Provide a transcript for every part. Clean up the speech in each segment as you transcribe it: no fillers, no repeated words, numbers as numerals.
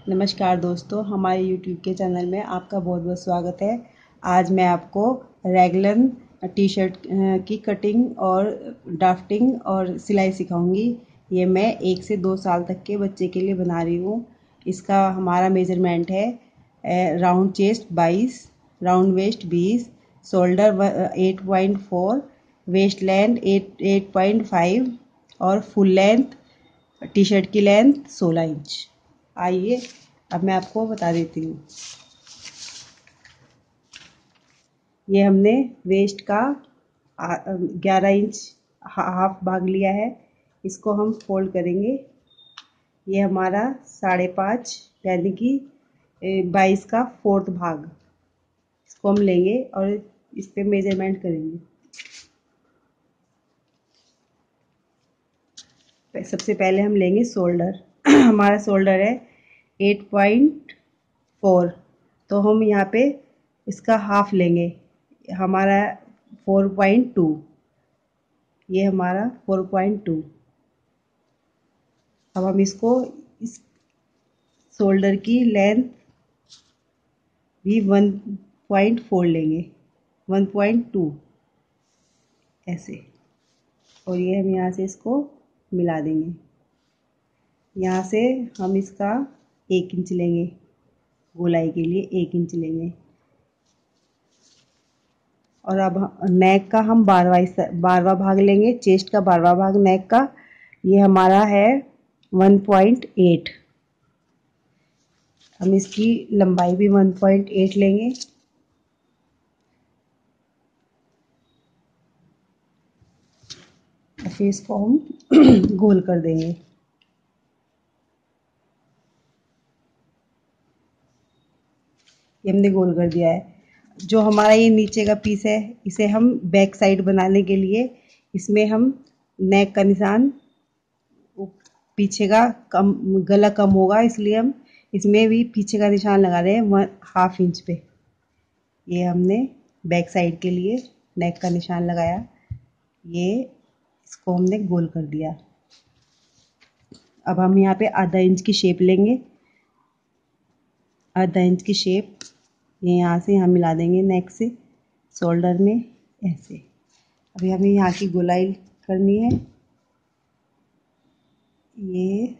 नमस्कार दोस्तों, हमारे YouTube के चैनल में आपका बहुत बहुत स्वागत है। आज मैं आपको रैगलन टी शर्ट की कटिंग और ड्राफ्टिंग और सिलाई सिखाऊंगी। ये मैं 1 से 2 साल तक के बच्चे के लिए बना रही हूँ। इसका हमारा मेजरमेंट है round chest 22, round waist 20, shoulder 8.4, waist length 8.5 और फुल लेंथ टी शर्ट की लेंथ 16 इंच। आइए अब मैं आपको बता देती हूँ। ये हमने वेस्ट का 11 इंच हाफ भाग लिया है। इसको हम फोल्ड करेंगे। ये हमारा 5.5 यानी कि 22 का 4th भाग, इसको हम लेंगे और इस पे मेजरमेंट करेंगे। सबसे पहले हम लेंगे शोल्डर। हमारा शोल्डर है 8.4, तो हम यहाँ पे इसका हाफ लेंगे। हमारा 4.2, ये हमारा 4.2। अब हम इसको इस शोल्डर की लेंथ भी 1.4 लेंगे, 1.2 ऐसे, और ये हम यहाँ से इसको मिला देंगे। यहाँ से हम इसका 1 इंच लेंगे, गोलाई के लिए 1 इंच लेंगे। और अब नेक का हम 12वां भाग लेंगे, चेस्ट का 12वां भाग नेक का। ये हमारा है 1.8। हम इसकी लंबाई भी 1.8 लेंगे। और फिर इसको हम गोल कर देंगे। ये हमने गोल कर दिया है। जो हमारा ये नीचे का पीस है, इसे हम बैक साइड बनाने के लिए इसमें हम नेक का निशान, पीछे का कम, गला कम होगा, इसलिए हम इसमें भी पीछे का निशान लगा रहे हैं 1/2 इंच पे। ये हमने बैक साइड के लिए नेक का निशान लगाया। ये इसको हमने गोल कर दिया। अब हम यहाँ पे आधा इंच की शेप लेंगे। आधा इंच की शेप ये यहाँ से यहाँ मिला देंगे नेक से शोल्डर में ऐसे। अभी हमें यहाँ की गोलाई करनी है। ये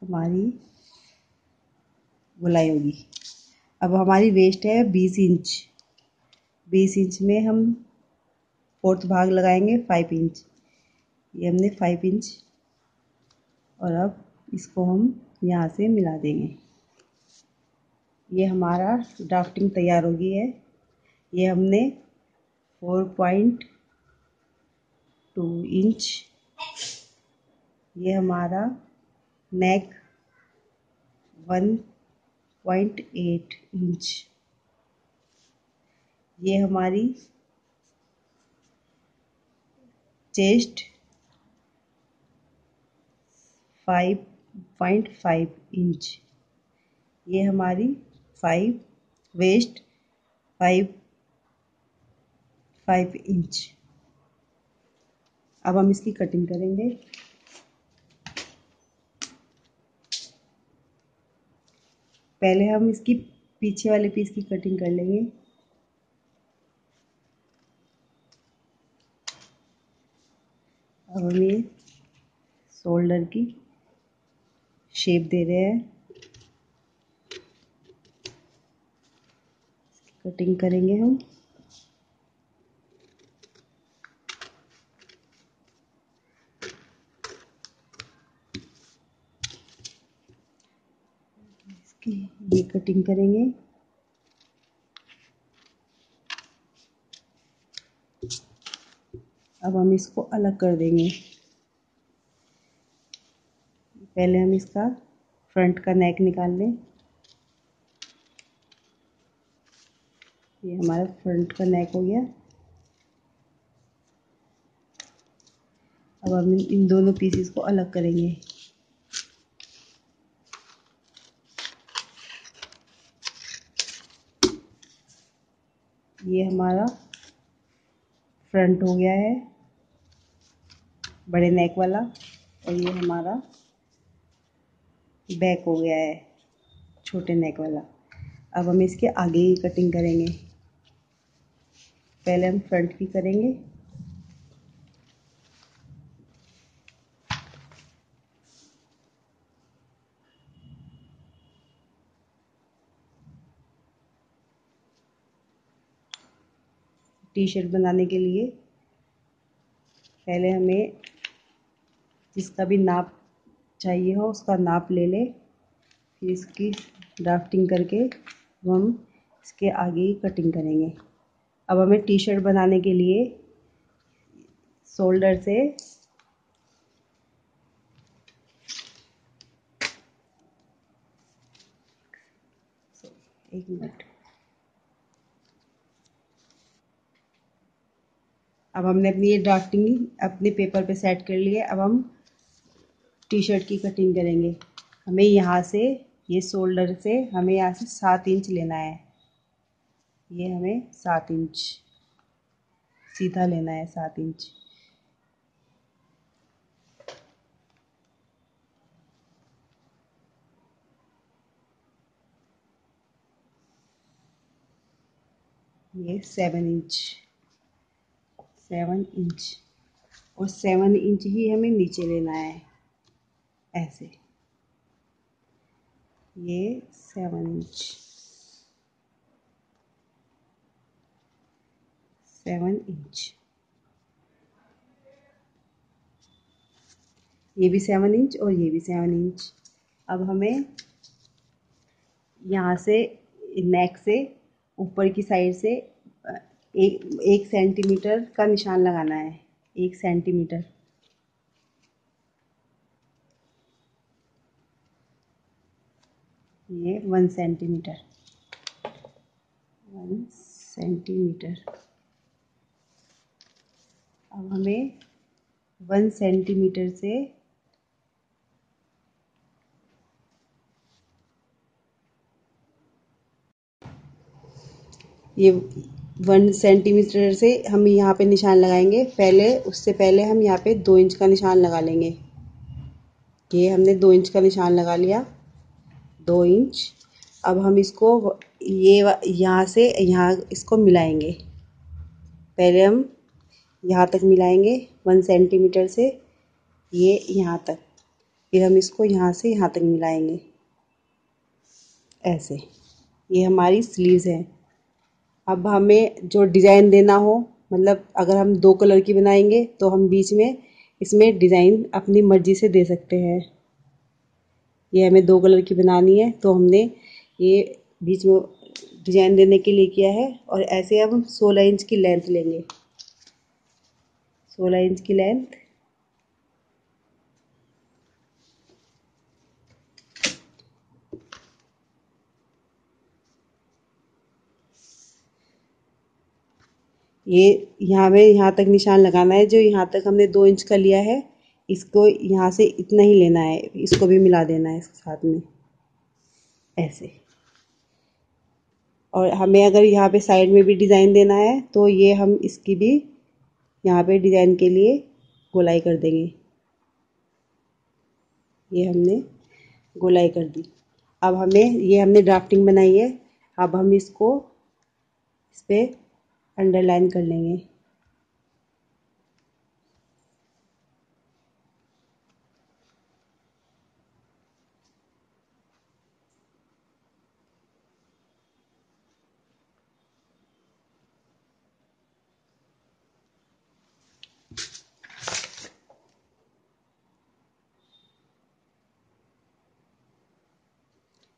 हमारी गोलाई होगी। अब हमारी वेस्ट है 20 इंच। 20 इंच में हम 4th भाग लगाएंगे 5 इंच। ये हमने 5 इंच, और अब इसको हम यहाँ से मिला देंगे। ये हमारा ड्राफ्टिंग तैयार हो गई है। ये हमने 4.2 इंच, ये हमारा नेक 1.8 इंच, ये हमारी चेस्ट 5.5 इंच, ये हमारी 5, वेस्ट 5 इंच। अब हम इसकी कटिंग करेंगे। पहले हम इसकी पीछे वाले पीस की कटिंग कर लेंगे। अब हम ये शोल्डर की शेप दे रहे हैं, कटिंग करेंगे हम। इसकी ये कटिंग करेंगे। अब हम इसको अलग कर देंगे। पहले हम इसका फ्रंट का नेक निकाल लें। ये हमारा फ्रंट का नेक हो गया। अब हम इन दोनों पीसेस को अलग करेंगे। ये हमारा फ्रंट हो गया है, बड़े नेक वाला, और ये हमारा बैक हो गया है। छोटे नेक वाला। अब हम इसके आगे की कटिंग करेंगे। पहले हम फ्रंट की करेंगे। टी शर्ट बनाने के लिए पहले हमें जिसका भी नाप चाहिए हो उसका नाप ले ले, फिर इसकी ड्राफ्टिंग करके हम इसके आगे की कटिंग करेंगे। अब हमें टी शर्ट बनाने के लिए शोल्डर से एक मिनट। अब हमने अपनी ये ड्राफ्टिंग अपने पेपर पे सेट कर ली है। अब हम टी शर्ट की कटिंग करेंगे। हमें यहाँ से ये शोल्डर से हमें यहाँ से 7 इंच लेना है। ये हमें 7 इंच सीधा लेना है, 7 इंच। ये 7 इंच, 7 इंच और 7 इंच ही हमें नीचे लेना है ऐसे। ये 7 इंच, 7 इंच, ये भी 7 इंच और ये भी 7 इंच। अब हमें यहाँ से नेक से ऊपर की साइड से एक सेंटीमीटर का निशान लगाना है। 1 सेंटीमीटर, ये 1 सेंटीमीटर, 1 सेंटीमीटर। अब हमें 1 सेंटीमीटर से ये 1 सेंटीमीटर से हम यहाँ पे निशान लगाएंगे। पहले उससे पहले हम यहाँ पे 2 इंच का निशान लगा लेंगे। ये हमने 2 इंच का निशान लगा लिया, 2 इंच। अब हम इसको ये यहाँ से यहाँ इसको मिलाएंगे। पहले हम यहाँ तक मिलाएंगे 1 सेंटीमीटर से ये यहाँ तक, फिर हम इसको यहाँ से यहाँ तक मिलाएंगे ऐसे। ये हमारी स्लीव्स है। अब हमें जो डिज़ाइन देना हो, मतलब अगर हम 2 कलर की बनाएंगे तो हम बीच में इसमें डिज़ाइन अपनी मर्जी से दे सकते हैं। ये हमें 2 कलर की बनानी है तो हमने ये बीच में डिज़ाइन देने के लिए किया है। और ऐसे अब हम 16 इंच की लेंथ लेंगे, 16 इंच की लेंथ। ये यहाँ में यहाँ तक निशान लगाना है। जो यहाँ तक हमने 2 इंच का लिया है इसको यहाँ से इतना ही लेना है, इसको भी मिला देना है इसके साथ में ऐसे। और हमें अगर यहाँ पे साइड में भी डिज़ाइन देना है तो ये हम इसकी भी यहाँ पे डिज़ाइन के लिए गोलाई कर देंगे। ये हमने गोलाई कर दी। अब हमें ये हमने ड्राफ्टिंग बनाई है। अब हम इसको इस पर अंडरलाइन कर लेंगे।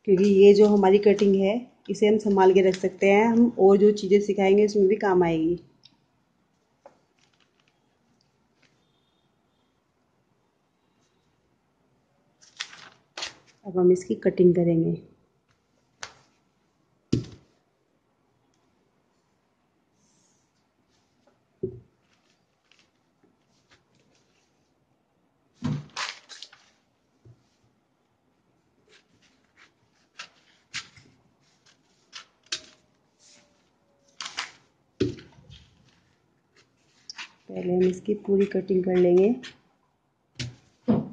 क्योंकि ये जो हमारी कटिंग है इसे हम संभाल के रख सकते हैं, हम और जो चीज़ें सिखाएंगे उसमें भी काम आएगी। अब हम इसकी कटिंग करेंगे। पहले हम इसकी पूरी कटिंग कर लेंगे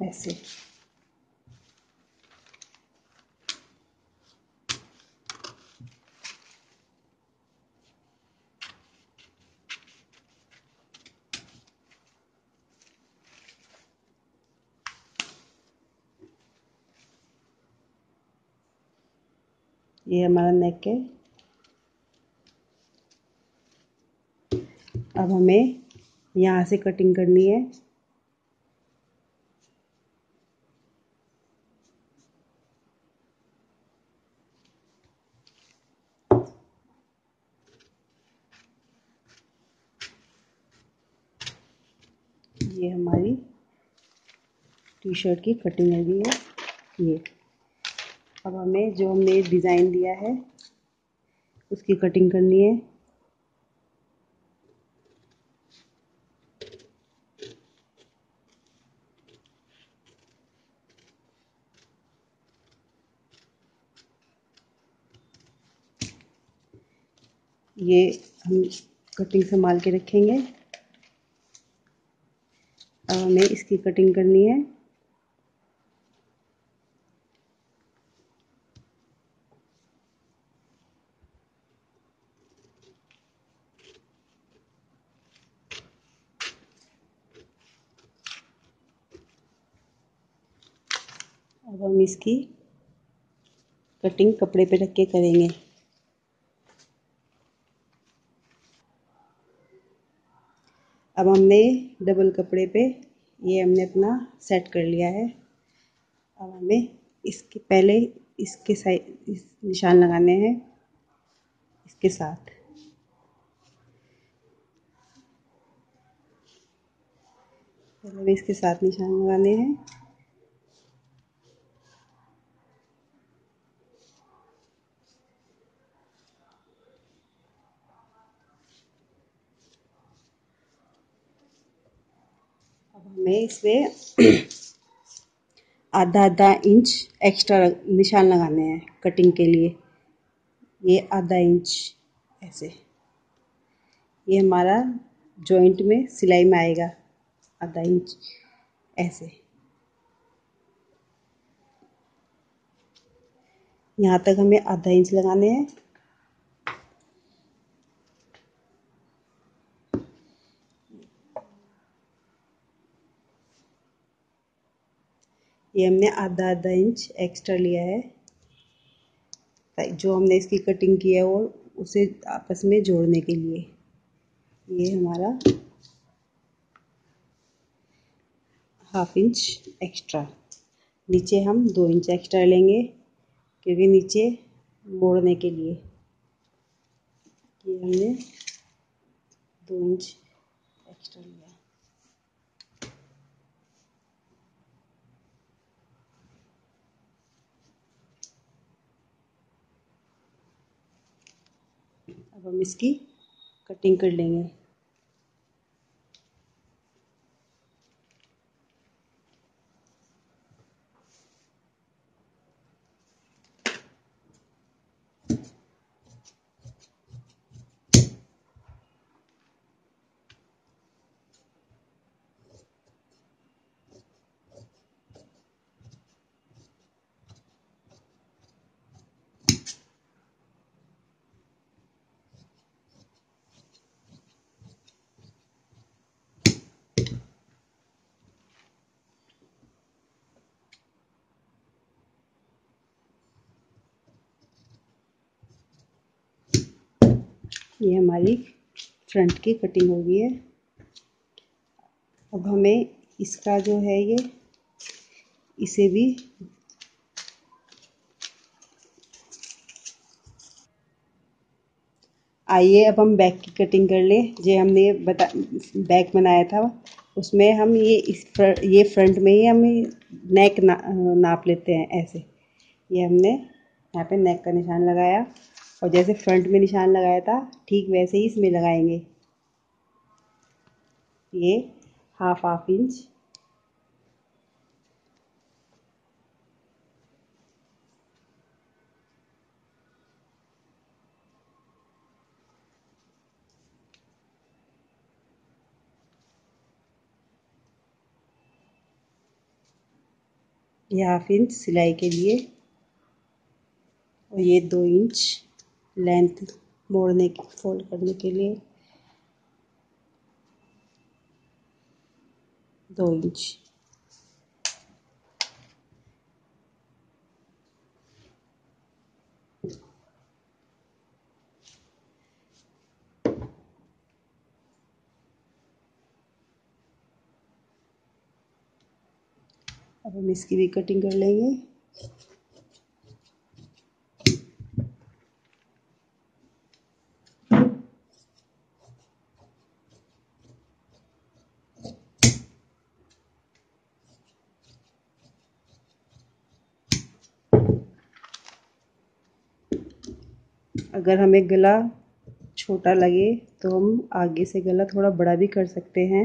ऐसे। ये हमारा नेक है। अब हमें यहाँ से कटिंग करनी है। ये हमारी टी शर्ट की कटिंग हो गई है। ये अब हमें जो हमने डिज़ाइन दिया है उसकी कटिंग करनी है। ये हम कटिंग संभाल के रखेंगे। अब हमें इसकी कटिंग करनी है। अब हम इसकी कटिंग कपड़े पे रख के करेंगे। अब हमने डबल कपड़े पे ये हमने अपना सेट कर लिया है। अब हमें इसके पहले इसके साइड इस निशान लगाने हैं इसके साथ। पहले हमें इसके साथ निशान लगाने हैं। अब हमें इसमें आधा आधा इंच एक्स्ट्रा निशान लगाने हैं कटिंग के लिए। ये आधा इंच ऐसे, ये हमारा जॉइंट में सिलाई में आएगा आधा इंच ऐसे। यहाँ तक हमें आधा इंच लगाने हैं। ये हमने आधा आधा इंच एक्स्ट्रा लिया है, जो हमने इसकी कटिंग की है वो उसे आपस में जोड़ने के लिए। ये हमारा हाफ इंच एक्स्ट्रा, नीचे हम 2 इंच एक्स्ट्रा लेंगे क्योंकि नीचे मोड़ने के लिए। ये हमने 2 इंच एक्स्ट्रा लिया। अब हम इसकी कटिंग कर लेंगे। ये हमारी फ्रंट की कटिंग हो गई है। अब हमें इसका जो है ये इसे भी आइए अब हम बैक की कटिंग कर ले। जो हमने बैक बनाया था उसमें हम ये फ्रंट में ही हम नेक नाप लेते हैं ऐसे। ये हमने यहाँ पे नेक का निशान लगाया और जैसे फ्रंट में निशान लगाया था ठीक वैसे ही इसमें लगाएंगे। ये हाफ इंच ये हाफ इंच सिलाई के लिए और ये 2 इंच लेंथ मोड़ने की फोल्ड करने के लिए 2 इंच। अब हम इसकी भी कटिंग कर लेंगे। अगर हमें गला छोटा लगे तो हम आगे से गला थोड़ा बड़ा भी कर सकते हैं।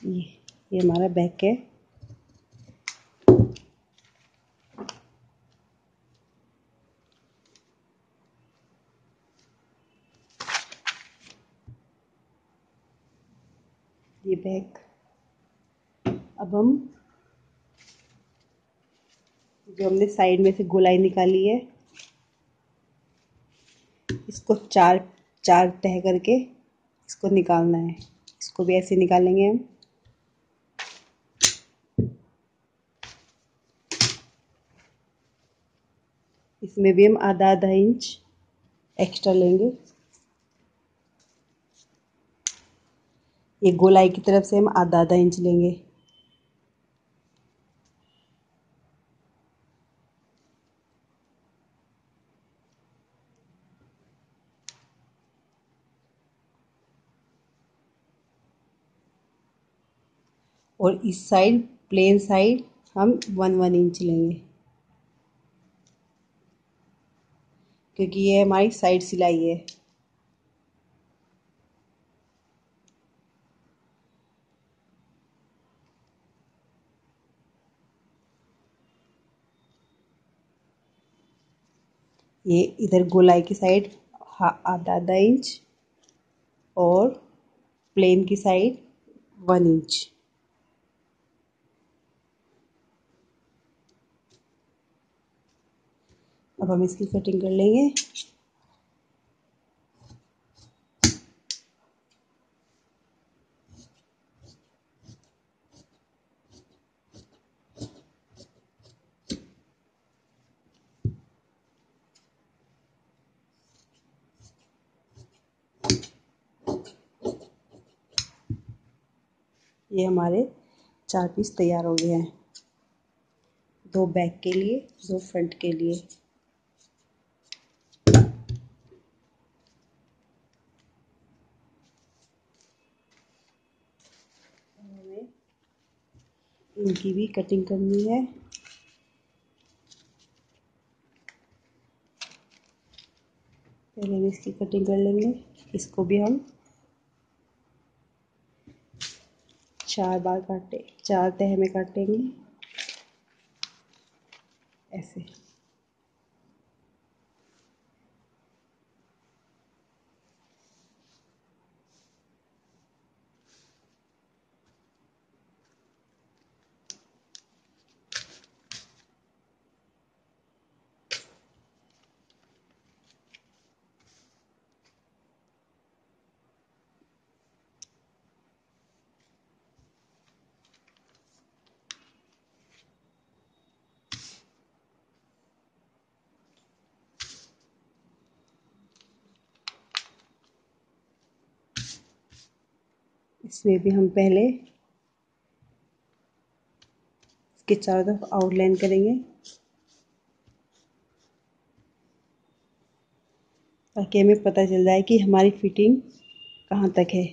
ये हमारा बैक है। ये बैक। अब हम जो हमने साइड में से गोलाई निकाली है, इसको चार चार तह करके इसको निकालना है। इसको भी ऐसे निकालेंगे हम। इसमें भी हम आधा आधा इंच एक्स्ट्रा लेंगे। ये गोलाई की तरफ से हम आधा आधा इंच लेंगे। और इस साइड प्लेन साइड हम 1 इंच लेंगे, क्योंकि ये हमारी साइड सिलाई है। ये इधर गोलाई की साइड आधा आधा इंच और प्लेन की साइड 1 इंच। अब हम इसकी कटिंग कर लेंगे। ये हमारे 4 पीस तैयार हो गए हैं, 2 बैक के लिए, 2 फ्रंट के लिए। हमें इनकी भी कटिंग करनी है। पहले हम इसकी कटिंग कर लेंगे। इसको भी हम 4 बार काटे, 4 तह में काटेंगे ऐसे। इसमें भी हम पहले इसके चारों तरफ आउटलाइन करेंगे, ताकि हमें पता चल जाए कि हमारी फिटिंग कहाँ तक है।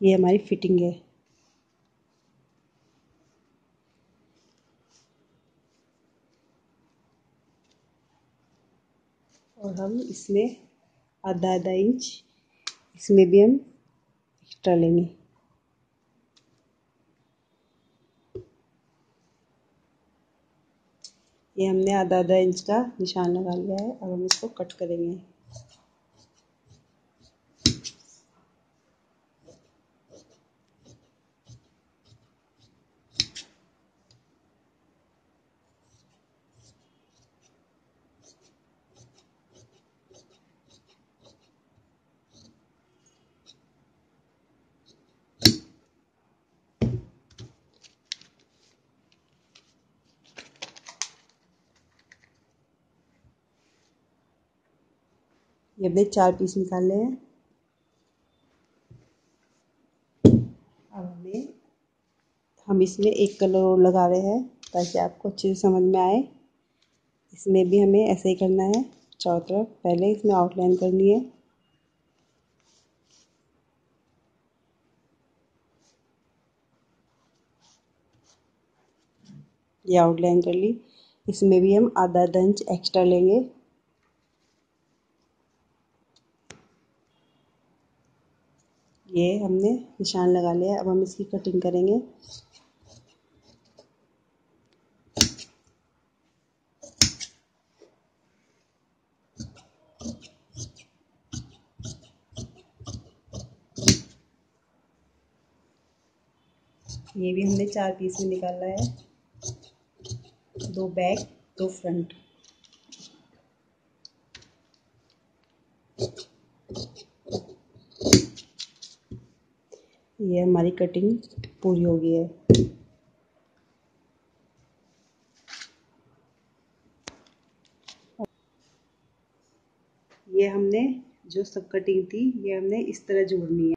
ये हमारी फिटिंग है। और हम इसमें आधा आधा इंच इसमें भी हम एक्स्ट्रा लेंगे। ये हमने आधा आधा इंच का निशान लगा लिया है। अब हम इसको कट करेंगे। ये हमने 4 पीस निकाले हैं। अब हमें हम इसमें एक कलर और लगा रहे हैं ताकि आपको अच्छे से समझ में आए। इसमें भी हमें ऐसे ही करना है चारों तरफ। पहले इसमें आउटलाइन करनी है। ये आउटलाइन कर ली। इसमें भी हम आधा इंच एक्स्ट्रा लेंगे। ये हमने निशान लगा लिया। अब हम इसकी कटिंग करेंगे। ये भी हमने 4 पीस में निकाला है, 2 बैक 2 फ्रंट। ये हमारी कटिंग पूरी हो गई है। ये हमने जो सब कटिंग थी ये हमने इस तरह जोड़नी है।